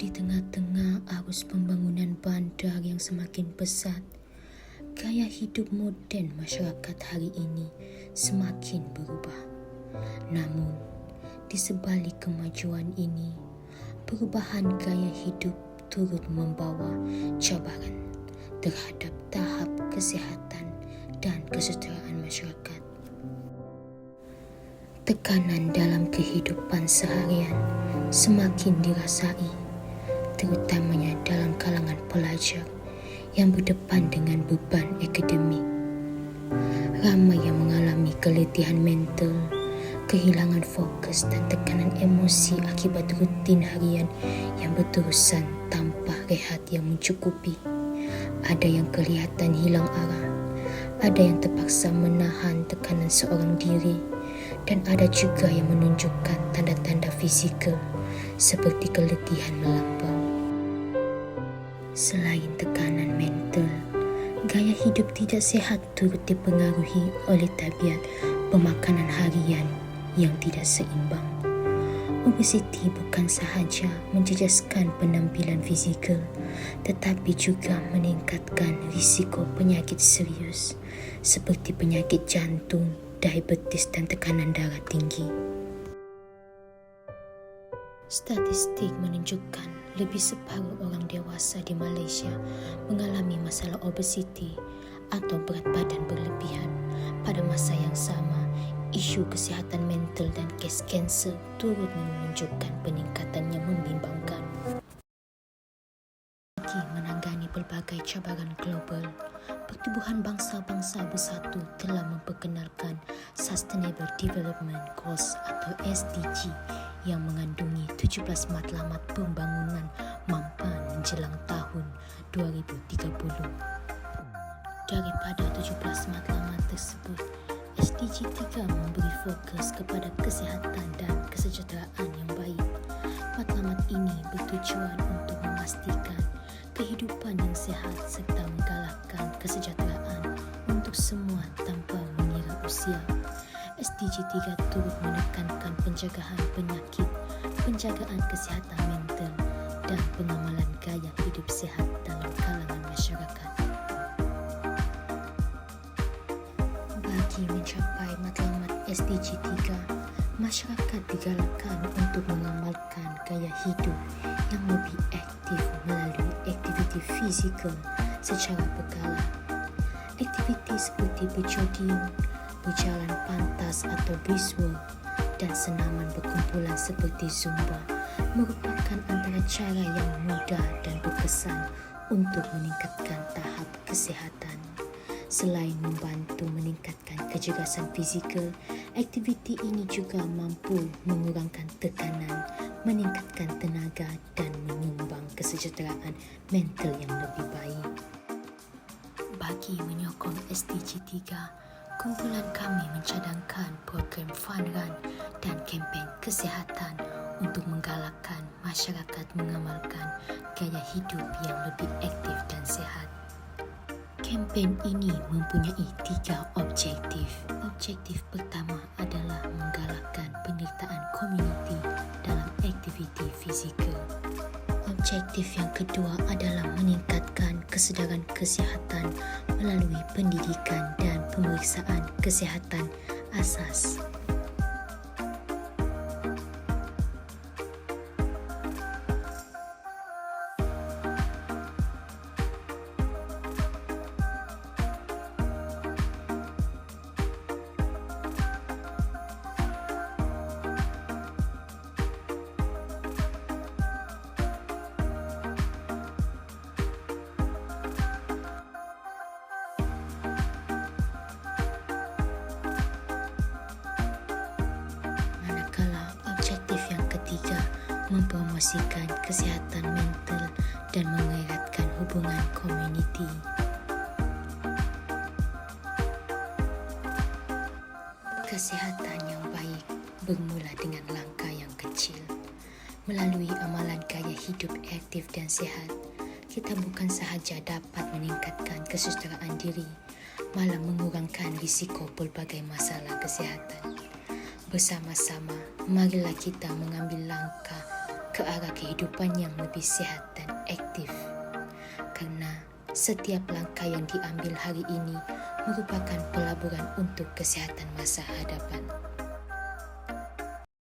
Di tengah-tengah arus pembangunan bandar yang semakin pesat, gaya hidup moden masyarakat hari ini semakin berubah. Namun, di sebalik kemajuan ini, perubahan gaya hidup turut membawa cabaran terhadap tahap kesihatan dan kesejahteraan masyarakat. Tekanan dalam kehidupan seharian semakin dirasai, terutamanya dalam kalangan pelajar yang berdepan dengan beban akademik. Ramai yang mengalami keletihan mental, kehilangan fokus dan tekanan emosi akibat rutin harian yang berterusan tanpa rehat yang mencukupi. Ada yang kelihatan hilang arah, ada yang terpaksa menahan tekanan seorang diri, dan ada juga yang menunjukkan tanda-tanda fizikal seperti keletihan melampau. Selain tekanan mental, gaya hidup tidak sehat turut dipengaruhi oleh tabiat pemakanan harian yang tidak seimbang. Obesiti bukan sahaja menjejaskan penampilan fizikal, tetapi juga meningkatkan risiko penyakit serius seperti penyakit jantung, diabetes dan tekanan darah tinggi. Statistik menunjukkan lebih separuh orang dewasa di Malaysia mengalami masalah obesiti atau berat badan berlebihan. Pada masa yang sama, isu kesihatan mental dan kes kanser turut menunjukkan peningkatan yang membimbangkan. Bagi menangani pelbagai cabaran global, Pertubuhan Bangsa-Bangsa Bersatu telah memperkenalkan Sustainable Development Goals atau SDG yang mengandungi 17 matlamat pembangunan mampan menjelang tahun 2030. Daripada 17 matlamat tersebut, SDG 3 memberi fokus kepada kesihatan dan kesejahteraan yang baik. Matlamat ini bertujuan untuk memastikan kehidupan yang sihat serta menggalakkan kesejahteraan untuk semua tanpa mengira usia. SDG 3 turut menekankan penjagaan penyakit, penjagaan kesihatan mental dan pengamalan gaya hidup sihat dalam kalangan masyarakat. Bagi mencapai matlamat SDG 3, masyarakat digalakkan untuk mengamalkan gaya hidup yang lebih aktif melalui aktiviti fizikal secara berkala. Aktiviti seperti berjogging, berjalan pantas atau brisk walk dan senaman berkumpulan seperti Zumba merupakan antara cara yang mudah dan berkesan untuk meningkatkan tahap kesihatan. Selain membantu meningkatkan kecergasan fizikal, aktiviti ini juga mampu mengurangkan tekanan, meningkatkan tenaga dan menyumbang kesejahteraan mental yang lebih baik. Bagi menyokong SDG 3, kumpulan kami mencadangkan program fun run dan kempen kesihatan untuk menggalakkan masyarakat mengamalkan gaya hidup yang lebih aktif dan sihat. Kempen ini mempunyai 3 objektif. Objektif pertama adalah menggalakkan penyertaan komuniti dalam aktiviti fizikal. Objektif yang kedua adalah meningkatkan kesedaran kesihatan melalui pendidikan dan pemeriksaan kesihatan asas. Mempromosikan kesihatan mental dan mengeratkan hubungan komuniti. Kesihatan yang baik bermula dengan langkah yang kecil. Melalui amalan gaya hidup aktif dan sihat, kita bukan sahaja dapat meningkatkan kesejahteraan diri, malah mengurangkan risiko pelbagai masalah kesihatan. Bersama-sama, marilah kita mengambil langkah ke arah kehidupan yang lebih sehat dan aktif. Karena setiap langkah yang diambil hari ini merupakan pelaburan untuk kesehatan masa hadapan.